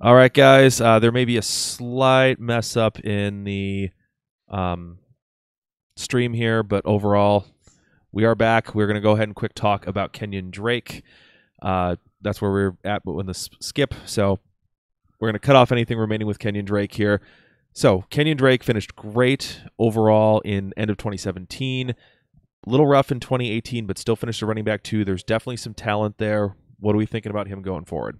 All right, guys. There may be a slight mess up in the stream here, but overall, we are back. We're going to go ahead and quick talk about Kenyon Drake. That's where we're at when the skip. So we're going to cut off anything remaining with Kenyon Drake here. So Kenyon Drake finished great overall in end of 2017. A little rough in 2018, but still finished a running back 2. There's definitely some talent there. What are we thinking about him going forward?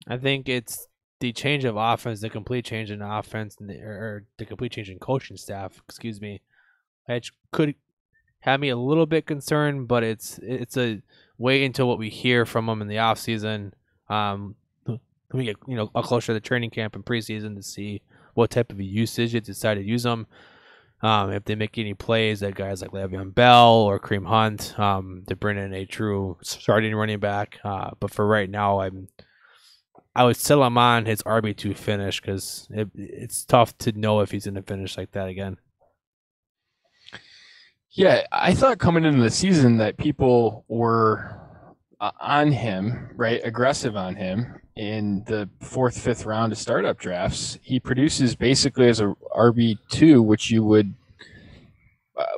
I think it's the change of offense, the complete change in offense, or the complete change in coaching staff, excuse me, which could have me a little bit concerned, but it's a wait until what we hear from him in the offseason. We get closer to the training camp and preseason to see what type of usage they decide to use them. If they make any plays that guys like Le'Veon Bell or Kareem Hunt, to bring in a true starting running back. But for right now, I would settle him on his RB2 finish because it's tough to know if he's going to finish like that again. Yeah, I thought coming into the season that people were on him, right, aggressive on him in the 4th, 5th round of startup drafts. He produces basically as a RB2, which you would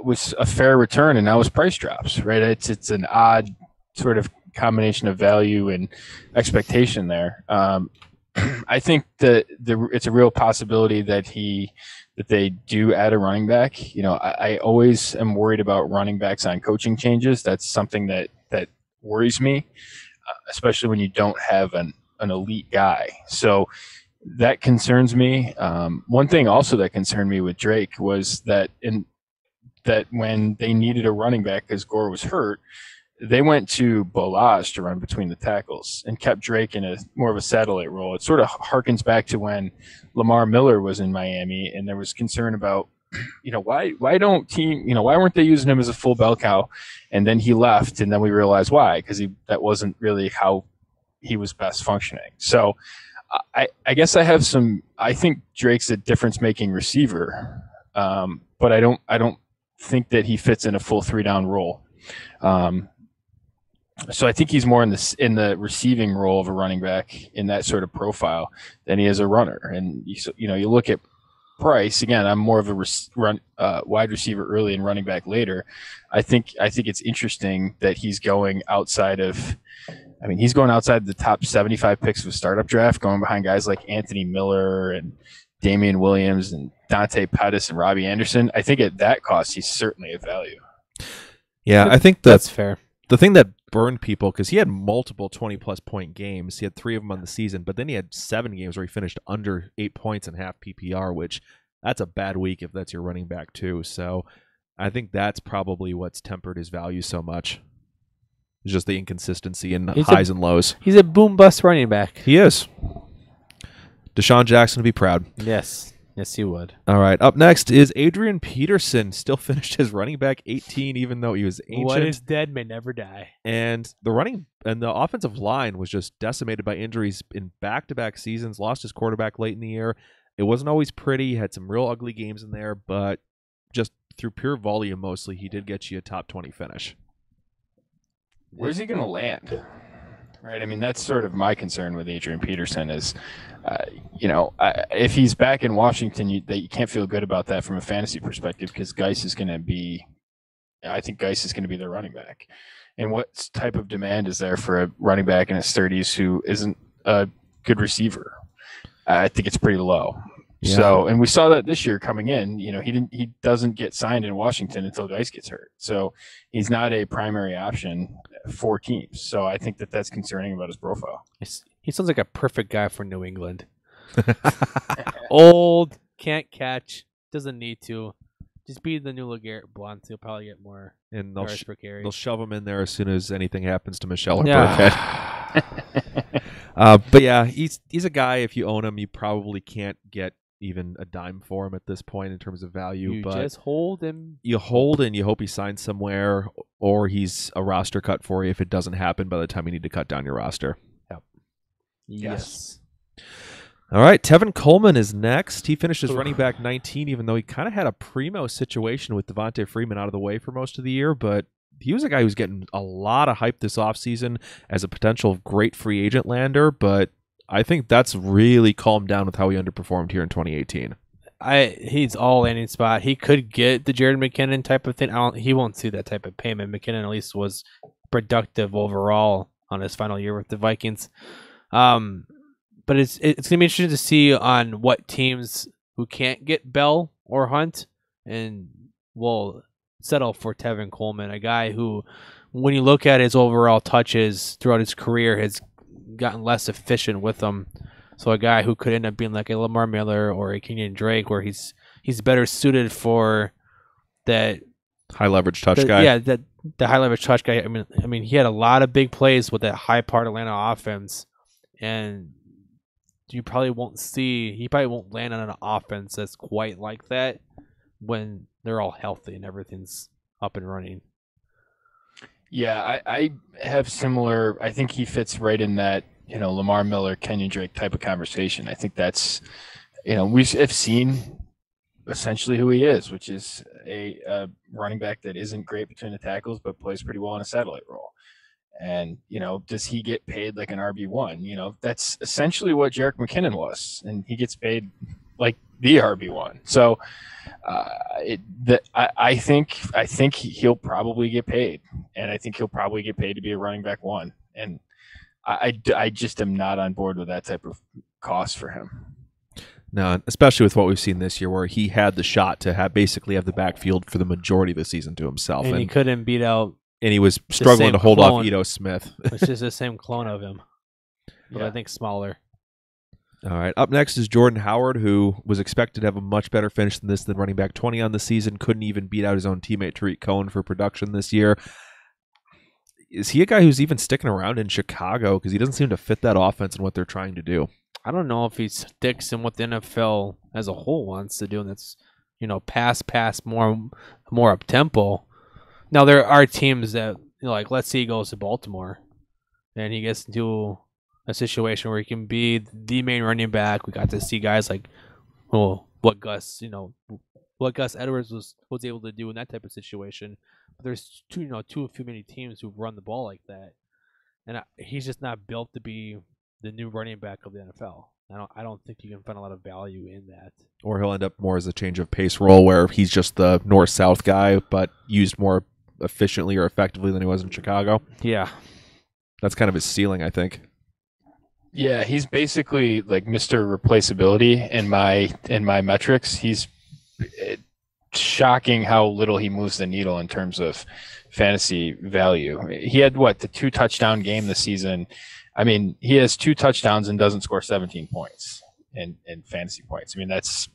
was a fair return, and now his price drops, right? It's an odd sort of combination of value and expectation there. I think that it's a real possibility that they do add a running back. I always am worried about running backs on coaching changes. That's something that worries me, especially when you don't have an elite guy. So that concerns me. One thing also that concerned me with Drake was that when they needed a running back because Gore was hurt, they went to Bolage to run between the tackles and kept Drake in more of a satellite role. It sort of harkens back to when Lamar Miller was in Miami, and there was concern about, why weren't they using him as a full bell cow? And then he left, and then we realized why, because that wasn't really how he was best functioning. So I guess I think Drake's a difference-making receiver, but I don't think that he fits in a full 3-down role. So I think he's more in the receiving role of a running back in that sort of profile than he is a runner. And you look at price again. I'm more of a wide receiver early and running back later. I think it's interesting that he's going outside of. I mean, he's going outside the top 75 picks of a startup draft, going behind guys like Anthony Miller and Damian Williams and Dante Pettis and Robbie Anderson. I think at that cost, he's certainly of value. Yeah, I think that's fair. The thing that burned people, because he had multiple 20-plus point games. He had 3 of them on the season, but then he had 7 games where he finished under 8 points in half PPR, which that's a bad week if that's your running back too. So I think that's probably what's tempered his value so much. It's just the inconsistency and highs and lows. He's a boom-bust running back. He is. Deshaun Jackson would be proud. Yes, he would. All right, up next is Adrian Peterson. Still finished his running back 18, even though he was ancient. What is dead may never die. And the offensive line was just decimated by injuries in back-to-back seasons. Lost his quarterback late in the year. It wasn't always pretty. Had some real ugly games in there, but just through pure volume mostly, he did get you a top 20 finish. Where's he going to land? Right. I mean, that's sort of my concern with Adrian Peterson is, if he's back in Washington, you can't feel good about that from a fantasy perspective because Geis is going to be their running back. And what type of demand is there for a running back in his 30s who isn't a good receiver? I think it's pretty low. Yeah. So, and we saw that this year coming in. He doesn't get signed in Washington until Geis gets hurt. So he's not a primary option for teams. So I think that's concerning about his profile. He sounds like a perfect guy for New England. Old, can't catch, doesn't need to. Just be the new LeGarrette Blount. He'll probably get more. And they'll shove him in there as soon as anything happens to Michelle or yeah. Burkhead. But yeah, he's a guy. If you own him, you probably can't get even a dime for him at this point in terms of value. But just hold him. You hold and you hope he signs somewhere, or he's a roster cut for you if it doesn't happen by the time you need to cut down your roster. Yep. Yes. All right, Tevin Coleman is next. He finished as running back 19, even though he kind of had a primo situation with Devontae Freeman out of the way for most of the year, but he was a guy who's getting a lot of hype this offseason as a potential great free agent lander, but I think that's really calmed down with how he underperformed here in 2018. He's all landing spot. He could get the Jared McKinnon type of thing. He won't see that type of payment. McKinnon at least was productive overall on his final year with the Vikings. But it's gonna be interesting to see on what teams who can't get Bell or Hunt and will settle for Tevin Coleman, a guy who, when you look at his overall touches throughout his career, has gotten less efficient with them. So a guy who could end up being like a Lamar Miller or a Kenyon Drake, where he's better suited for that high leverage touch guy. Yeah, the high leverage touch guy. I mean, he had a lot of big plays with that high part Atlanta offense, and he probably won't land on an offense that's quite like that when they're all healthy and everything's up and running. Yeah, I have similar. I think he fits right in that, Lamar Miller, Kenyon Drake type of conversation. I think that's, we have seen essentially who he is, which is a running back that isn't great between the tackles, but plays pretty well in a satellite role. And, does he get paid like an RB1? That's essentially what Jerick McKinnon was, and he gets paid like the RB1. So I think he'll probably get paid, and I think he'll probably get paid to be a running back one. And I just am not on board with that type of cost for him. No, especially with what we've seen this year, where he had the shot to basically have the backfield for the majority of the season to himself, and he couldn't beat out. And he was struggling to hold off Ito Smith, which is the same clone of him, but I think smaller. All right. Up next is Jordan Howard, who was expected to have a much better finish than this, than running back 20 on the season. Couldn't even beat out his own teammate Tariq Cohen for production this year. Is he a guy who's even sticking around in Chicago? Because he doesn't seem to fit that offense and what they're trying to do. I don't know if he sticks in what the NFL as a whole wants to do, and that's, pass more up tempo. Now there are teams that, like, let's say he goes to Baltimore, and he gets into a situation where he can be the main running back. We got to see guys like, what Gus Edwards was able to do in that type of situation. But there's too many teams who run the ball like that, and he's just not built to be the new running back of the NFL. I don't think you can find a lot of value in that. Or he'll end up more as a change of pace role where he's just the north-south guy, but used more efficiently or effectively than he was in Chicago. Yeah. That's kind of his ceiling, I think. Yeah, he's basically like Mr. Replaceability in my metrics. He's shocking how little he moves the needle in terms of fantasy value. He had the 2 touchdown game this season. I mean, he has 2 touchdowns and doesn't score 17 points in fantasy points. I mean, that's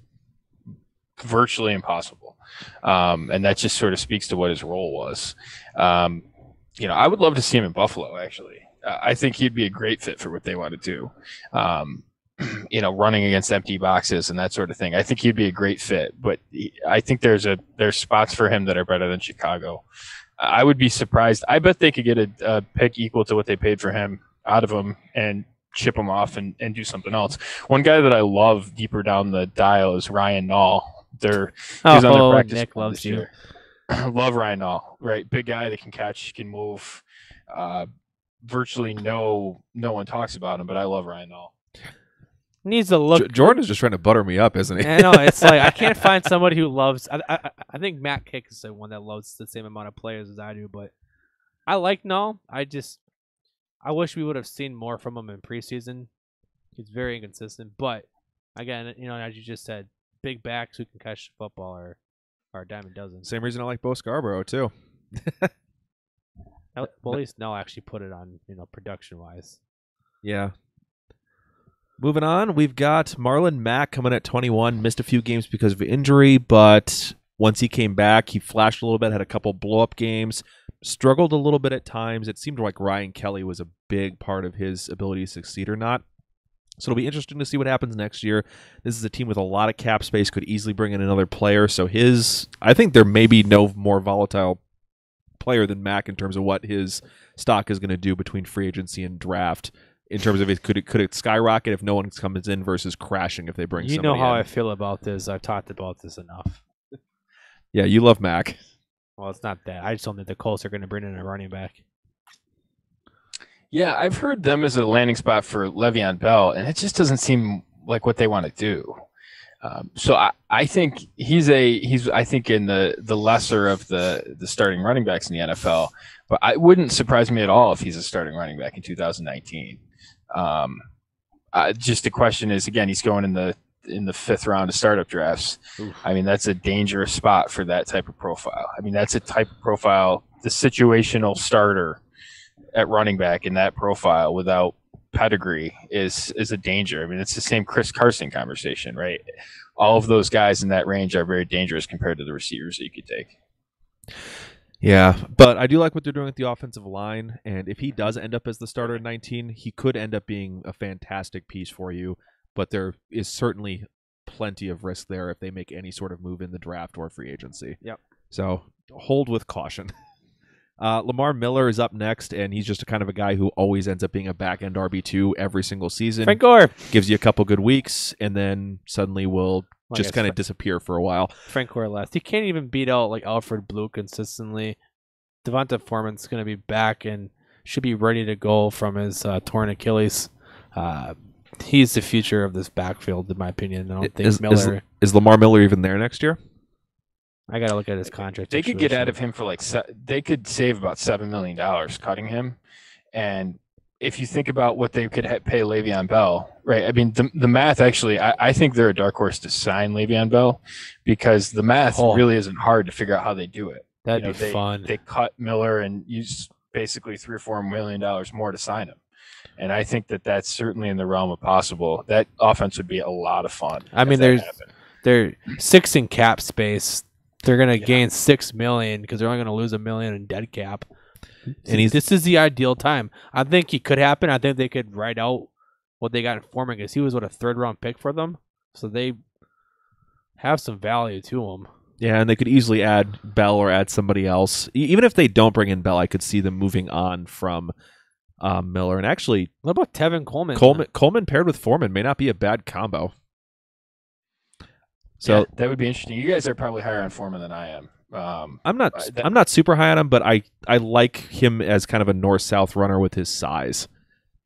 virtually impossible. And that just sort of speaks to what his role was. I would love to see him in Buffalo, actually. I think he'd be a great fit for what they want to do. Running against empty boxes and that sort of thing. I think he'd be a great fit, but I think there's spots for him that are better than Chicago. I would be surprised. I bet they could get a pick equal to what they paid for him out of him and ship him off and do something else. One guy that I love deeper down the dial is Ryan Nall. He's on their practice. Nick loves you. Love Ryan Nall, right? Big guy that can catch, can move. Virtually no one talks about him, but I love Ryan Nall. Needs to look. Jordan is just trying to butter me up, isn't he? I know. It's like I can't find somebody who loves. I think Matt Kick is the one that loves the same amount of players as I do, but I like Nall. I wish we would have seen more from him in preseason. He's very inconsistent, but again, as you just said, big backs who can catch the football are a dime a dozen. Same reason I like Bo Scarborough too. Well, at least Nell actually put it on, production wise. Yeah. Moving on, we've got Marlon Mack coming at 21. Missed a few games because of injury, but once he came back, he flashed a little bit, had a couple blow-up games, struggled a little bit at times. It seemed like Ryan Kelly was a big part of his ability to succeed or not. So it'll be interesting to see what happens next year. This is a team with a lot of cap space, could easily bring in another player. So I think there may be no more volatile player than Mack in terms of what his stock is going to do between free agency and draft. In terms of could it skyrocket if no one comes in versus crashing if they bring somebody in? You know how I feel about this. I've talked about this enough. Yeah, you love Mack. Well, it's not that. I just don't think the Colts are going to bring in a running back. Yeah, I've heard them as a landing spot for Le'Veon Bell, and it just doesn't seem like what they want to do. So I think he's I think in the lesser of the starting running backs in the NFL, but it wouldn't surprise me at all if he's a starting running back in 2019. Just the question is, again, he's going in the fifth round of startup drafts. Oof. I mean, that's a dangerous spot for that type of profile. I mean, that's a type of profile, the situational starter at running back in that profile without pedigree is a danger. I mean, it's the same Chris Carson conversation, right? All of those guys in that range are very dangerous compared to the receivers that you could take. Yeah, but I do like what they're doing with the offensive line, and if he does end up as the starter in 19, he could end up being a fantastic piece for you, but there is certainly plenty of risk there if they make any sort of move in the draft or free agency. Yep. So hold with caution. Lamar Miller is up next, and he's just a kind of a guy who always ends up being a back-end RB2 every single season. Frank Gore. Gives you a couple good weeks, and then suddenly will just kind of disappear for a while. Frank Gore left. He can't even beat out like Alfred Blue consistently. Devonta Foreman's going to be back and should be ready to go from his torn Achilles. He's the future of this backfield, in my opinion. I don't think Miller. Is Lamar Miller even there next year? I got to look at his contract. They could get out of him for they could save about $7 million cutting him. And if you think about what they could pay Le'Veon Bell, right? I mean, the math actually, I think they're a dark horse to sign Le'Veon Bell because the math really isn't hard to figure out how they do it. That'd be fun. They cut Miller and use basically $3 or $4 million more to sign him. And I think that's certainly in the realm of possible. That offense would be a lot of fun. I mean, they're 6 in cap space. They're going to gain $6 million because they're only going to lose $1 million in dead cap. And this is the ideal time. I think it could happen. I think they could write out what they got in Foreman because he was a 3rd-round pick for them. So they have some value to him. Yeah, and they could easily add Bell or add somebody else. Even if they don't bring in Bell, I could see them moving on from Miller. And actually, what about Tevin Coleman? Coleman paired with Foreman may not be a bad combo. So yeah, that would be interesting. You guys are probably higher on Foreman than I am. I'm not super high on him, but I like him as kind of a north-south runner with his size.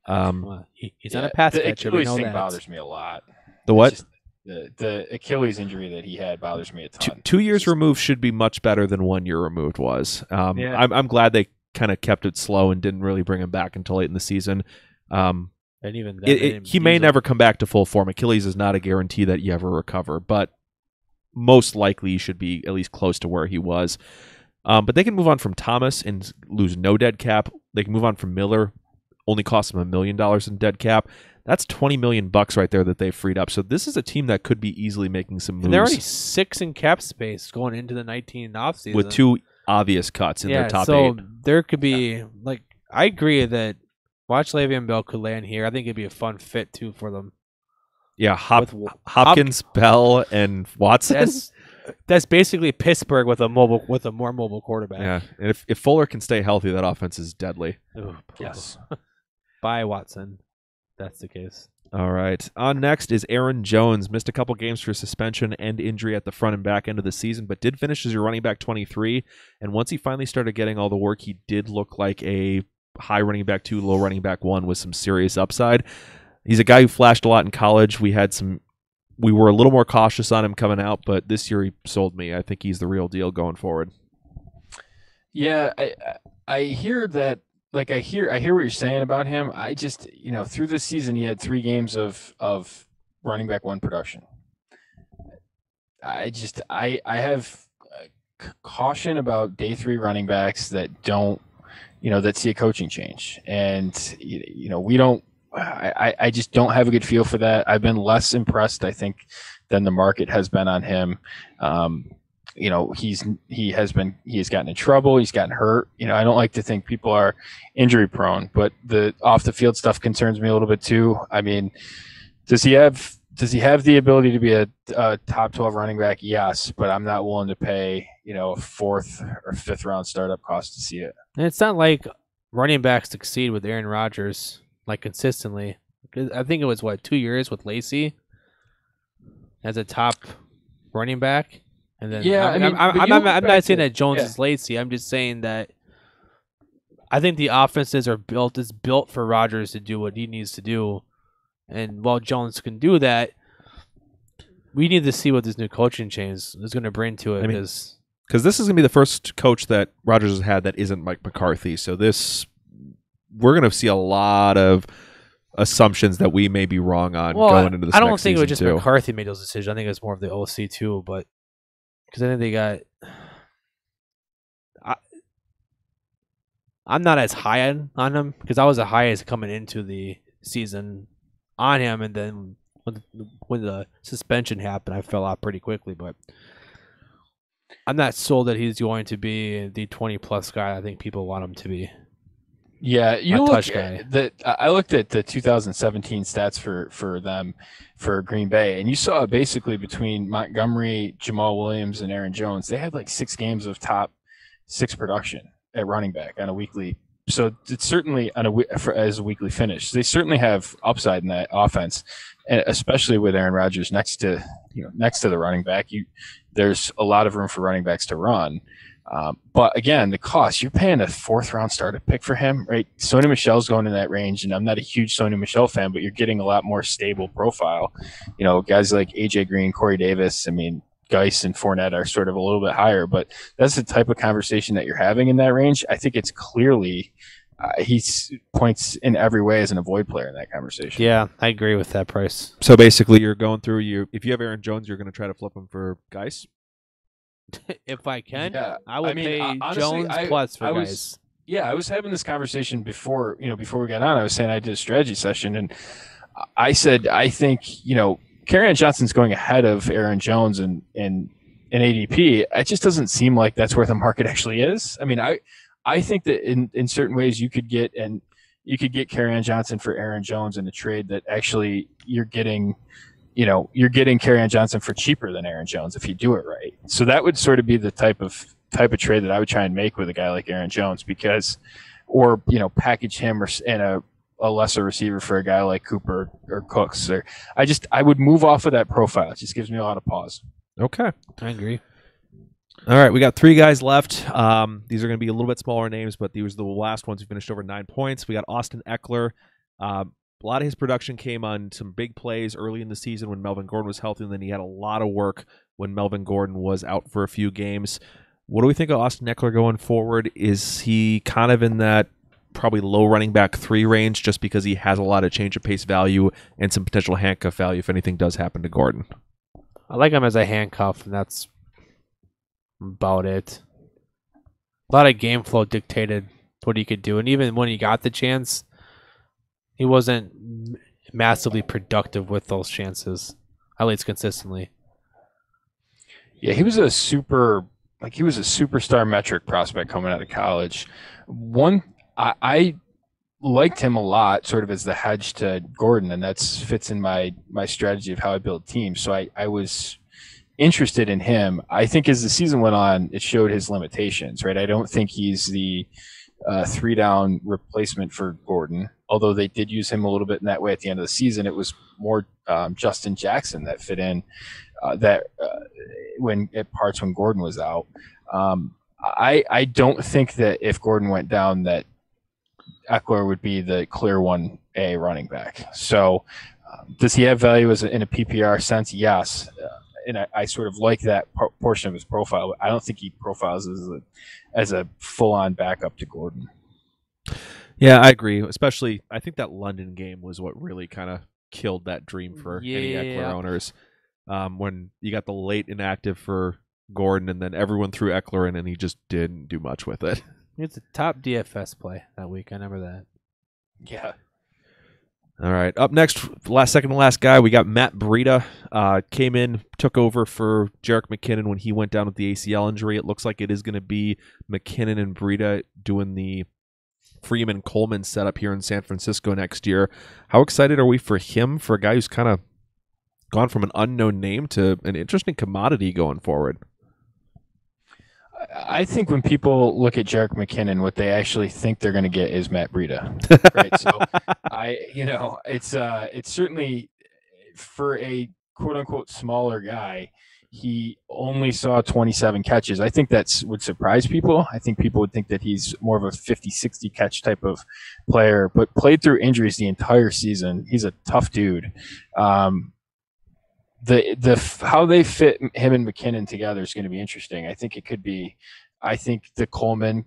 He's not a pass catcher. The Achilles thing bothers me a lot. The what? The Achilles injury that he had bothers me a ton. 2 years removed should be much better than 1 year removed was. I'm glad they kind of kept it slow and didn't really bring him back until late in the season. And even then, he may never come back to full form. Achilles is not a guarantee that you ever recover, but most likely he should be at least close to where he was. But they can move on from Thomas and lose no dead cap. They can move on from Miller, only cost them $1 million in dead cap. That's $20 million right there that they've freed up. So this is a team that could be easily making some moves. And they're already 6 in cap space going into the 19 offseason. With 2 obvious cuts in their top 8. So there could be, I agree that watch Le'Veon Bell could land here. I think it'd be a fun fit, too, for them. Yeah, Hopkins, Bell, and Watson. That's basically Pittsburgh with a more mobile quarterback. Yeah, and if Fuller can stay healthy, that offense is deadly. Ooh, yes. Bye, Watson. That's the case. All right. On next is Aaron Jones. Missed a couple games for suspension and injury at the front and back end of the season, but did finish as your running back 23. And once he finally started getting all the work, he did look like a high running back 2, low running back 1 with some serious upside. He's a guy who flashed a lot in college. We were a little more cautious on him coming out, but this year he sold me. I think he's the real deal going forward. Yeah, I hear that. I hear what you're saying about him. I just, through this season, he had 3 games of running back 1 production. I have caution about day 3 running backs that don't, that see a coaching change. And, we don't, I just don't have a good feel for that. I've been less impressed, I think, than the market has been on him. He has gotten in trouble. He's gotten hurt. I don't like to think people are injury prone, but the off the field stuff concerns me a little bit too. I mean, does he have the ability to be a top 12 running back? Yes, but I'm not willing to pay, a 4th or 5th round startup cost to see it. And it's not like running backs succeed with Aaron Rodgers consistently. I think it was 2 years with Lacey as a top running back. And then I'm not saying that Jones is Lacey. I'm just saying that I think the offenses are built. It's built for Rodgers to do what he needs to do, and while Jones can do that, we need to see what this new coaching change is going to bring to it. Because this is going to be the first coach that Rodgers has had that isn't Mike McCarthy. So we're going to see a lot of assumptions that we may be wrong on going into this. I don't next think it was just too. McCarthy made those decisions. I think it's more of the OC too, but because I think they got. I'm not as high on him because I was the highest coming into the season on him, and then when the suspension happened, I fell out pretty quickly. But I'm not sold that he's going to be the 20+ guy I think people want him to be. Yeah, I looked at the 2017 stats for them for Green Bay, and you saw basically between Montgomery, Jamal Williams, and Aaron Jones, they had like 6 games of top 6 production at running back on a weekly. So it's certainly as a weekly finish. They certainly have upside in that offense, and especially with Aaron Rodgers next to the running back. There's a lot of room for running backs to run. But again, the cost, you're paying a 4th-round starter pick for him, right? Sony Michel's going in that range, and I'm not a huge Sony Michel fan, but you're getting a lot more stable profile. Guys like A.J. Green, Corey Davis, Geis and Fournette are sort of a little bit higher, but that's the type of conversation that you're having in that range. I think it's clearly he points in every way as an avoid player in that conversation. Yeah, I agree with that price. So basically, you're going through if you have Aaron Jones, you're going to try to flip him for Geis. If I can, yeah. I would pay honestly, Jones plus for Geis. Yeah, I was having this conversation before we got on. I was saying I did a strategy session, and I said I think Kerryon Johnson's going ahead of Aaron Jones in ADP. It just doesn't seem like that's where the market actually is. I think that in certain ways you could get Kerryon Johnson for Aaron Jones in a trade that actually you're getting Kerryon Johnson for cheaper than Aaron Jones if you do it right. So that would sort of be the type of trade that I would try and make with a guy like Aaron Jones or package him and a lesser receiver for a guy like Cooper or Cooks. I would move off of that profile. It just gives me a lot of pause. Okay. I agree. All right, we got 3 guys left. These are going to be a little bit smaller names, but these were the last ones who finished over 9 points. We got Austin Eckler. A lot of his production came on some big plays early in the season when Melvin Gordon was healthy, and then he had a lot of work when Melvin Gordon was out for a few games. What do we think of Austin Eckler going forward? Is he kind of in that probably low running back 3 range just because he has a lot of change of pace value and some potential handcuff value if anything does happen to Gordon? I like him as a handcuff, and that's about it. A lot of game flow dictated what he could do, and even when he got the chance, he wasn't massively productive with those chances, at least consistently. Yeah, he was a superstar metric prospect coming out of college. I liked him a lot, sort of as the hedge to Gordon, and that fits in my strategy of how I build teams. So I was interested in him. I think as the season went on, it showed his limitations, right? I don't think he's the 3-down replacement for Gordon, although they did use him a little bit in that way at the end of the season. It was more Justin Jackson that fit in when Gordon was out. I don't think that if Gordon went down that Eckler would be the clear 1A running back. So does he have value in a PPR sense? Yes. And I sort of like that portion of his profile, but I don't think he profiles as a full-on backup to Gordon. Yeah, I agree. Especially, I think that London game was what really kind of killed that dream for any Eckler owners. When you got the late inactive for Gordon, and then everyone threw Eckler in, and he just didn't do much with it. It's a top DFS play that week. I remember that. Yeah. All right. Up next, second to last guy, we got Matt Breida. Came in, took over for Jerick McKinnon when he went down with the ACL injury. It looks like it is going to be McKinnon and Breida doing the Freeman-Coleman setup here in San Francisco next year. How excited are we for him, for a guy who's kind of gone from an unknown name to an interesting commodity going forward? I think when people look at Jerick McKinnon, what they actually think they're going to get is Matt Breida, right? So it's certainly for a quote unquote smaller guy, he only saw 27 catches. I think that would surprise people. I think people would think that he's more of a 50, 60 catch type of player, but played through injuries the entire season. He's a tough dude. The how they fit him and McKinnon together is going to be interesting. I think it could be. I think the Coleman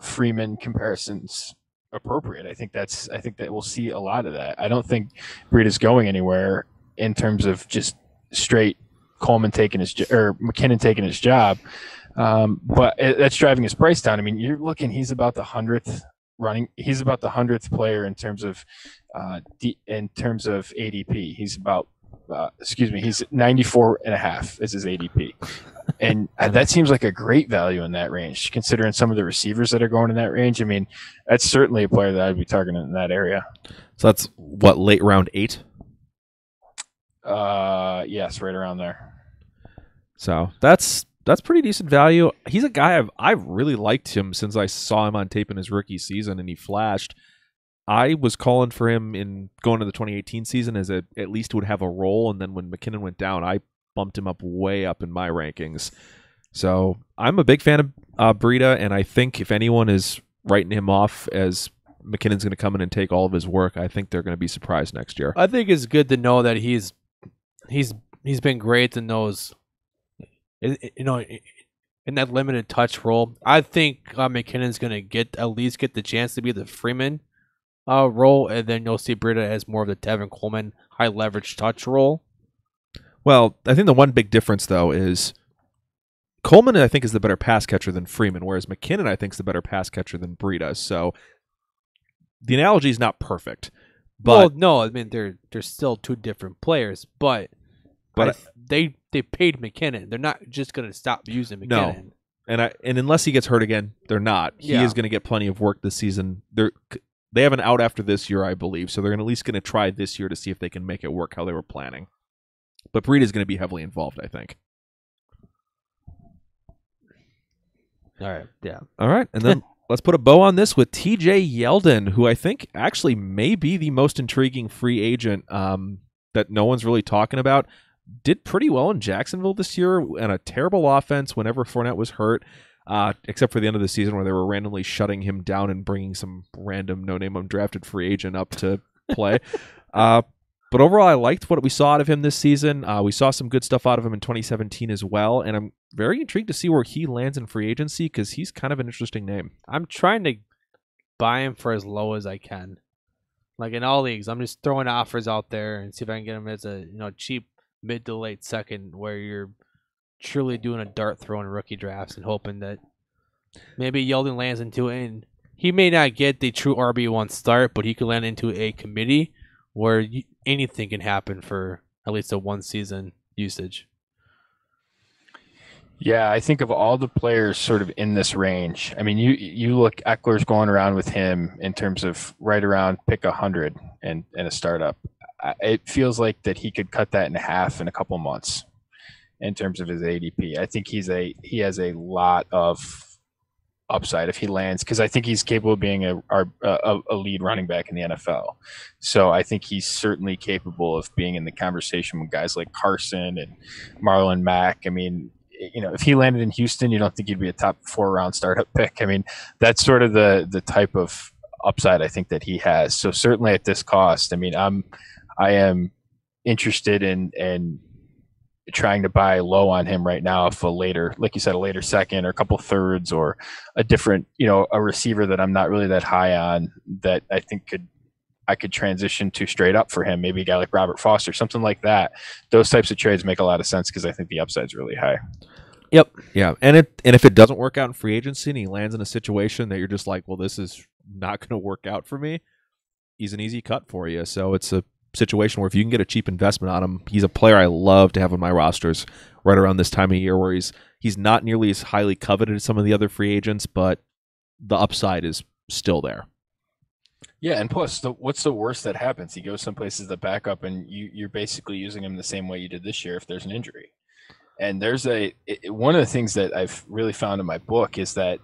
Freeman comparisons appropriate. I think that we'll see a lot of that. I don't think Breida's going anywhere in terms of just straight Coleman taking or McKinnon taking his job, but that's driving his price down. I mean, you're looking. He's about the 100th running. He's about the 100th player in terms of ADP. He's about he's 94.5 is his ADP. And that seems like a great value in that range, considering some of the receivers that are going in that range. I mean, that's certainly a player that I'd be targeting in that area. So that's what, late round 8? Yes, right around there. So that's pretty decent value. He's a guy I've really liked him since I saw him on tape in his rookie season, and he flashed. I was calling for him in going to the 2018 season as at least would have a role, and then when McKinnon went down, I bumped him up way up in my rankings. So I'm a big fan of Breida, and I think if anyone is writing him off as McKinnon's going to come in and take all of his work, I think they're going to be surprised next year. I think it's good to know that he's been great in those, in that limited touch role. I think McKinnon's going to at least get the chance to be the Freeman role, and then you'll see Breida as more of the Tevin Coleman high leverage touch role. Well, I think the one big difference, though, is Coleman, I think, is the better pass catcher than Freeman, whereas McKinnon, I think, is the better pass catcher than Breida. So the analogy is not perfect. But, no, I mean, they're still two different players, but they paid McKinnon. They're not just going to stop using McKinnon. No, and unless he gets hurt again, they're not. He is going to get plenty of work this season. They have an out after this year, I believe, so they're at least going to try this year to see if they can make it work how they were planning. But Breida is going to be heavily involved, I think. All right, yeah. All right, and then let's put a bow on this with T.J. Yeldon, who I think actually may be the most intriguing free agent that no one's really talking about. Did pretty well in Jacksonville this year and a terrible offense whenever Fournette was hurt, except for the end of the season where they were randomly shutting him down and bringing some random no-name undrafted free agent up to play. But overall, I liked what we saw out of him this season. We saw some good stuff out of him in 2017 as well, and I'm very intrigued to see where he lands in free agency because he's kind of an interesting name. I'm trying to buy him for as low as I can. Like in all leagues, I'm just throwing offers out there and see if I can get him as a cheap mid to late second where you're truly doing a dart throw in rookie drafts and hoping that maybe Yeldon lands into it. And he may not get the true RB1 start, but he could land into a committee where anything can happen for at least a one season usage. Yeah, I think of all the players sort of in this range. I mean, you look, Eckler's going around with him in terms of right around pick 100 and a startup. It feels like that he could cut that in half in a couple months in terms of his ADP. I think he has a lot of upside if he lands, because I think he's capable of being a lead running back in the NFL. So I think he's certainly capable of being in the conversation with guys like Carson and Marlon Mack. I mean, if he landed in Houston, you don't think he'd be a top 4-round startup pick. I mean, that's sort of the type of upside I think that he has. So certainly at this cost, I mean, I am interested in trying to buy low on him right now, if a later, like you said, a later second or a couple thirds or a different, a receiver that I'm not really that high on that I think I could transition to straight up for him. Maybe a guy like Robert Foster, something like that. Those types of trades make a lot of sense because I think the upside's really high. Yep. Yeah. And if it doesn't work out in free agency and he lands in a situation that you're just like, well, this is not going to work out for me, he's an easy cut for you. So it's a situation where if you can get a cheap investment on him, he's a player I love to have on my rosters right around this time of year where he's not nearly as highly coveted as some of the other free agents, but the upside is still there. Yeah, and plus, what's the worst that happens? He goes someplace as the backup, and you're basically using him the same way you did this year if there's an injury. And one of the things that I've really found in my book is that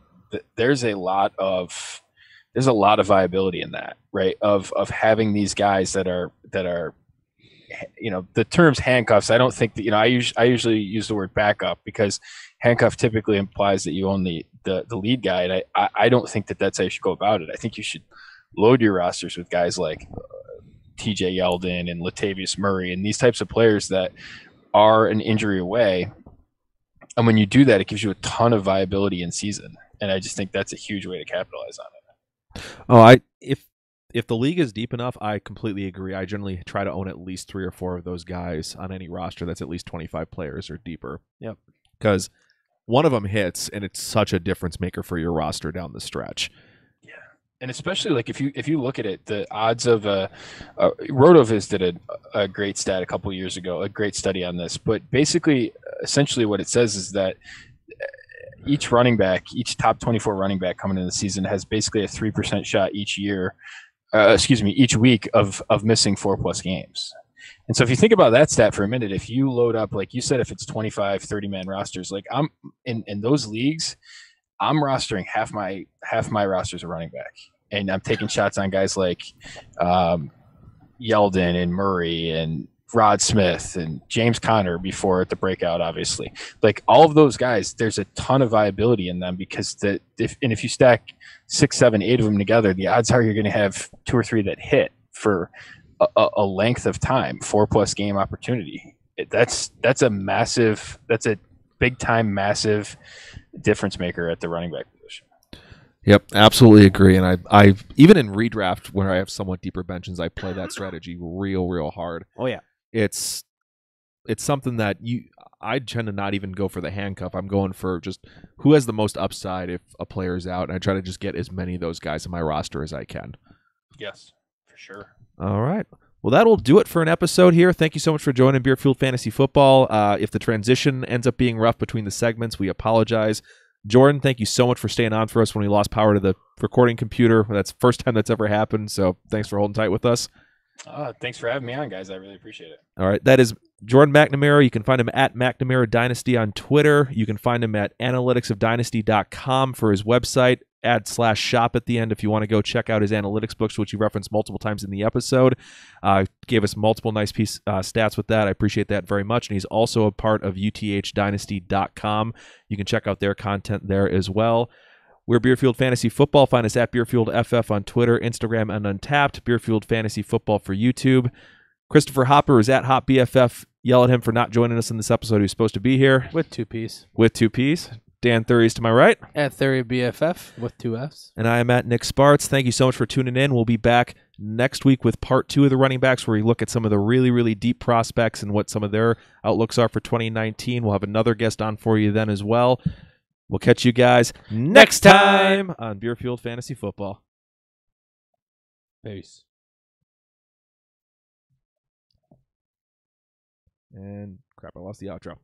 there's a lot of viability in that, right? Of having these guys that are the terms handcuffs. I don't think that I usually use the word backup because handcuff typically implies that you own the lead guy, and I don't think that that's how you should go about it. I think you should load your rosters with guys like TJ Yeldon and Latavius Murray and these types of players that are an injury away. And when you do that, it gives you a ton of viability in season. And I just think that's a huge way to capitalize on it. Oh, if the league is deep enough, I completely agree. I generally try to own at least 3 or 4 of those guys on any roster that's at least 25 players or deeper. Yep. Because one of them hits, and it's such a difference maker for your roster down the stretch. And especially like if you look at it, the odds of RotoViz did a great stat a couple of years ago, a great study on this. But basically, essentially, what it says is that each top 24 running back coming into the season has basically a 3% shot each week of missing 4+ games. And so if you think about that stat for a minute, if you load up, like you said, if it's 25, 30-man rosters, like I'm in those leagues, I'm rostering half my rosters are running back. And I'm taking shots on guys like Yeldon and Murray and Rod Smith and James Conner before the breakout, obviously. Like all of those guys, there's a ton of viability in them because if you stack 6, 7, 8 of them together, the odds are you're going to have 2 or 3 that hit for a length of time, 4+ game opportunity. That's a big time, massive difference maker at the running back position. Yep, absolutely agree. And I even in redraft where I have somewhat deeper benches, I play that strategy real hard. Oh yeah, it's something that I tend to not even go for the handcuff. I'm going for just who has the most upside if a player's out, and I try to just get as many of those guys in my roster as I can. Yes, for sure. All right. Well, that'll do it for an episode here. Thank you so much for joining Beerfield Fantasy Football. If the transition ends up being rough between the segments, we apologize. Jordan, thank you so much for staying on for us when we lost power to the recording computer. That's the first time that's ever happened, so thanks for holding tight with us. Thanks for having me on, guys. I really appreciate it. All right, that is Jordan McNamara. You can find him at McNamara Dynasty on Twitter. You can find him at analyticsofdynasty.com for his website. /shop at the end if you want to go check out his analytics books, which he referenced multiple times in the episode. Gave us multiple nice stats with that. I appreciate that very much. And he's also a part of uthdynasty.com. You can check out their content there as well. We're Beerfield Fantasy Football. Find us at BeerfieldFF on Twitter, Instagram, and Untapped. Beerfield Fantasy Football for YouTube. Christopher Hopper is at HopBFF. Yell at him for not joining us in this episode. He's supposed to be here. with 2 P's. With 2 P's. Dan Thury is to my right. At Thury BFF with 2 F's. And I am at Nick Sparts. Thank you so much for tuning in. We'll be back next week with part 2 of the running backs, where we look at some of the really deep prospects and what some of their outlooks are for 2019. We'll have another guest on for you then as well. We'll catch you guys next time on Beerfield Fantasy Football. Peace. And crap, I lost the outro.